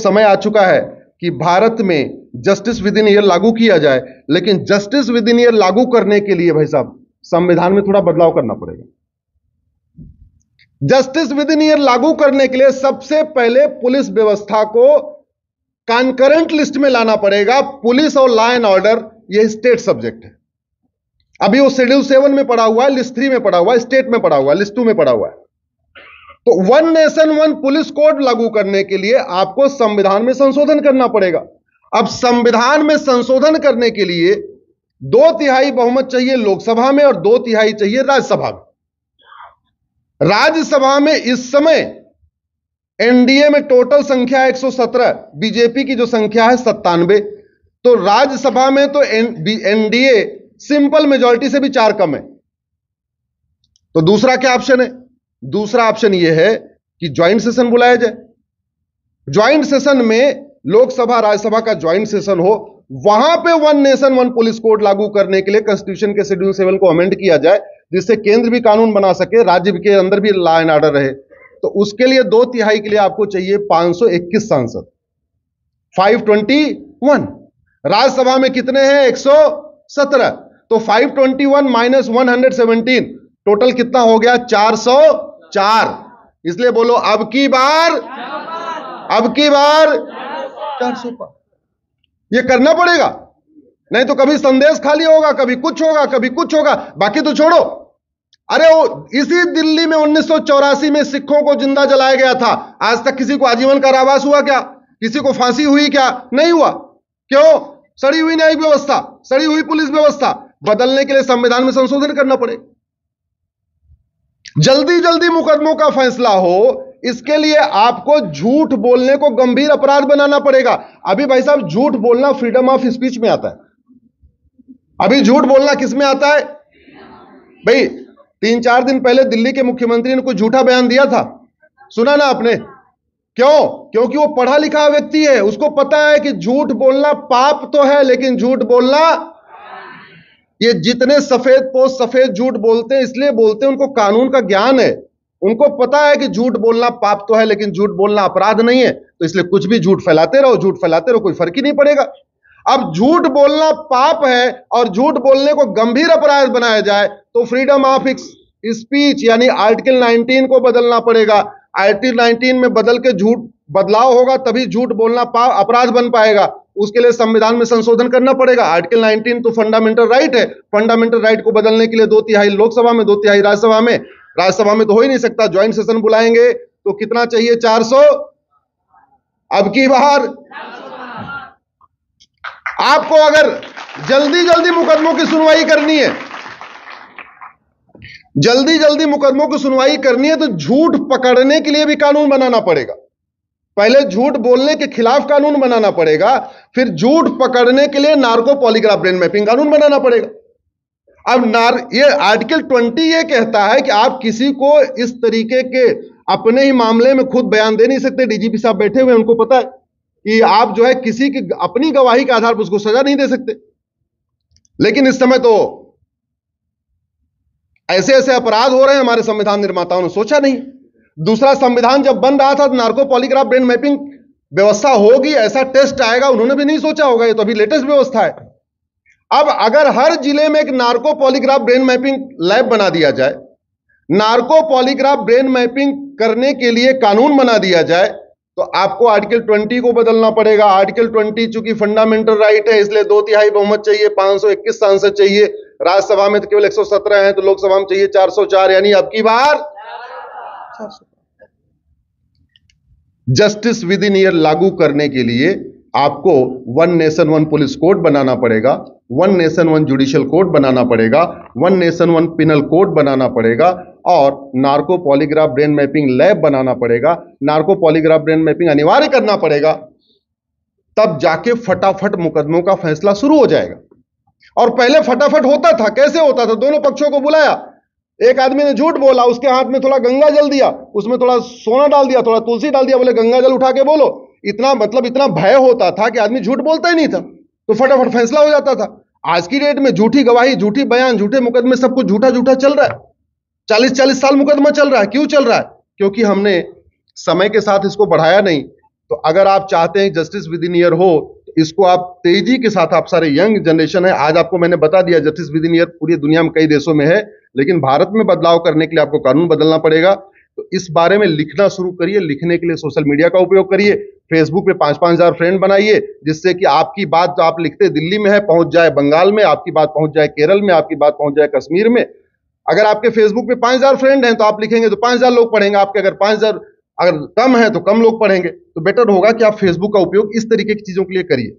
समय आ चुका है कि भारत में जस्टिस विद इन ईयर लागू किया जाए, लेकिन जस्टिस विद इन ईयर लागू करने के लिए भाई साहब संविधान में थोड़ा बदलाव करना पड़ेगा। जस्टिस विद इन ईयर लागू करने के लिए सबसे पहले पुलिस व्यवस्था को कॉन्करेंट लिस्ट में लाना पड़ेगा। पुलिस और लॉ एंड ऑर्डर ये स्टेट सब्जेक्ट है। अभी वो शेड्यूल 7 में पड़ा हुआ है, लिस्ट 3 में पड़ा हुआ है, स्टेट में पड़ा हुआ है, लिस्ट 2 में पड़ा हुआ है। तो one nation one police code लागू करने के लिए आपको संविधान में संशोधन करना पड़ेगा। अब संविधान में संशोधन करने के लिए 2/3 बहुमत चाहिए लोकसभा में और 2/3 चाहिए राज्यसभा में। राज्यसभा में इस समय एनडीए में टोटल संख्या 117, बीजेपी की जो संख्या है 97। तो राज्यसभा में तो एनडीए सिंपल मेजॉरिटी से भी 4 कम है। तो दूसरा क्या ऑप्शन है? दूसरा ऑप्शन यह है कि ज्वाइंट सेशन बुलाया जाए। ज्वाइंट सेशन में लोकसभा राज्यसभा का ज्वाइंट सेशन हो, वहां पे one nation one police code लागू करने के लिए कॉन्स्टिट्यूशन के शेड्यूल 7 को अमेंड किया जाए, जिससे केंद्र भी कानून बना सके, राज्य के अंदर भी लॉ एंड ऑर्डर रहे। तो उसके लिए 2/3 के लिए आपको चाहिए 521 सांसद, 521। राज्यसभा में कितने हैं? 117। तो 521 माइनस 117 टोटल कितना हो गया? 404। इसलिए बोलो अब की बार 400 पार। ये करना पड़ेगा, नहीं तो कभी संदेश खाली होगा, कभी कुछ होगा, कभी कुछ होगा। बाकी तो छोड़ो, अरे वो इसी दिल्ली में 1984 में सिखों को जिंदा जलाया गया था। आज तक किसी को आजीवन कारावास हुआ क्या? किसी को फांसी हुई क्या? नहीं हुआ। क्यों? सड़ी हुई न्यायिक व्यवस्था, सड़ी हुई पुलिस व्यवस्था। बदलने के लिए संविधान में संशोधन करना पड़ेगा। जल्दी जल्दी मुकदमों का फैसला हो, इसके लिए आपको झूठ बोलने को गंभीर अपराध बनाना पड़ेगा। अभी भाई साहब झूठ बोलना फ्रीडम ऑफ स्पीच में आता है। अभी झूठ बोलना किस में आता है? भाई 3-4 दिन पहले दिल्ली के मुख्यमंत्री ने कुछ झूठा बयान दिया था, सुना ना आपने? क्यों? क्योंकि वो पढ़ा लिखा व्यक्ति है, उसको पता है कि झूठ बोलना पाप तो है, लेकिन झूठ बोलना, ये जितने सफेद पोश सफेद झूठ बोलते हैं इसलिए बोलते हैं, उनको कानून का ज्ञान है। उनको पता है कि झूठ बोलना पाप तो है, लेकिन झूठ बोलना अपराध नहीं है। तो इसलिए कुछ भी झूठ फैलाते रहो, झूठ फैलाते रहो, कोई फर्क ही नहीं पड़ेगा। अब झूठ बोलना पाप है और झूठ बोलने को गंभीर अपराध बनाया जाए तो फ्रीडम ऑफ स्पीच यानी आर्टिकल 19 को बदलना पड़ेगा। आर्टिकल 19 में बदल के झूठ बदलाव होगा, तभी झूठ बोलना अपराध बन पाएगा। उसके लिए संविधान में संशोधन करना पड़ेगा। आर्टिकल 19 तो फंडामेंटल राइट है। फंडामेंटल राइट को बदलने के लिए 2/3 लोकसभा में, 2/3 राज्यसभा में। राज्यसभा में तो हो ही नहीं सकता, ज्वाइंट सेशन बुलाएंगे तो कितना चाहिए? 400। अब की बार आपको अगर जल्दी जल्दी मुकदमों की सुनवाई करनी है, जल्दी जल्दी मुकदमों की सुनवाई करनी है, तो झूठ पकड़ने के लिए भी कानून बनाना पड़ेगा। पहले झूठ बोलने के खिलाफ कानून बनाना पड़ेगा, फिर झूठ पकड़ने के लिए नार्को पॉलीग्राफ ब्रेन मैपिंग कानून बनाना पड़ेगा। अब ये आर्टिकल 20 ये कहता है कि आप किसी को इस तरीके के अपने ही मामले में खुद बयान दे नहीं सकते। डीजीपी साहब बैठे हुए हैं, उनको पता है कि आप जो है किसी की अपनी गवाही के आधार पर उसको सजा नहीं दे सकते। लेकिन इस समय तो ऐसे ऐसे अपराध हो रहे हैं, हमारे संविधान निर्माताओं ने सोचा नहीं। दूसरा, संविधान जब बन रहा था नार्को पॉलीग्राफ ब्रेन मैपिंग व्यवस्था होगी, ऐसा टेस्ट आएगा, उन्होंने भी नहीं सोचा होगा। ये तो अभी लेटेस्ट व्यवस्था है। अब अगर हर जिले में एक narco polygraph brain mapping lab बना दिया जाए, नार्को पॉलीग्राफ ब्रेन मैपिंग करने के लिए कानून बना दिया जाए, तो आपको आर्टिकल 20 को बदलना पड़ेगा। आर्टिकल 20 चूंकि फंडामेंटल राइट है, इसलिए 2/3 बहुमत चाहिए, 521 सांसद चाहिए। राज्यसभा में तो केवल 117 हैं, तो लोकसभा में चाहिए 404, यानी अब की बार 400। जस्टिस विद इन ईयर लागू करने के लिए आपको one nation one police code बनाना पड़ेगा, one nation one judicial code बनाना पड़ेगा, one nation one penal code बनाना पड़ेगा, और narco polygraph brain mapping lab बनाना पड़ेगा। नार्को पॉलीग्राफ ब्रेन मैपिंग अनिवार्य करना पड़ेगा, तब जाके फटाफट मुकदमों का फैसला शुरू हो जाएगा। और पहले फटाफट होता था, कैसे होता था? दोनों पक्षों को बुलाया, एक आदमी ने झूठ बोला, उसके हाथ में थोड़ा गंगा जल दिया, उसमें थोड़ा सोना डाल दिया, थोड़ा तुलसी डाल दिया, बोले गंगा जल उठा के बोलो। इतना मतलब इतना भय होता था कि आदमी झूठ बोलता ही नहीं था, तो फटाफट फैसला हो जाता था। आज की डेट में झूठी गवाही, झूठी बयान, झूठे मुकदमे, सब कुछ झूठा झूठा चल रहा है। 40-40 साल मुकदमा चल रहा है। क्यों चल रहा है? क्योंकि हमने समय के साथ इसको बढ़ाया नहीं। तो अगर आप चाहते हैं जस्टिस विद इन ईयर हो, तो इसको आप तेजी के साथ, आप सारे यंग जनरेशन है, आज आपको मैंने बता दिया जस्टिस विद इन ईयर पूरी दुनिया में कई देशों में है, लेकिन भारत में बदलाव करने के लिए आपको कानून बदलना पड़ेगा। तो इस बारे में लिखना शुरू करिए। लिखने के लिए सोशल मीडिया का उपयोग करिए। फेसबुक पे 5-5 हजार फ्रेंड बनाइए, जिससे कि आपकी बात जो आप लिखते दिल्ली में है पहुंच जाए बंगाल में, आपकी बात पहुंच जाए केरल में, आपकी बात पहुंच जाए कश्मीर में। अगर आपके फेसबुक पे 5,000 फ्रेंड हैं तो आप लिखेंगे तो 5,000 लोग पढ़ेंगे। आपके अगर 5,000 अगर कम है तो कम लोग पढ़ेंगे। तो बेटर होगा कि आप फेसबुक का उपयोग इस तरीके की चीजों के लिए करिए।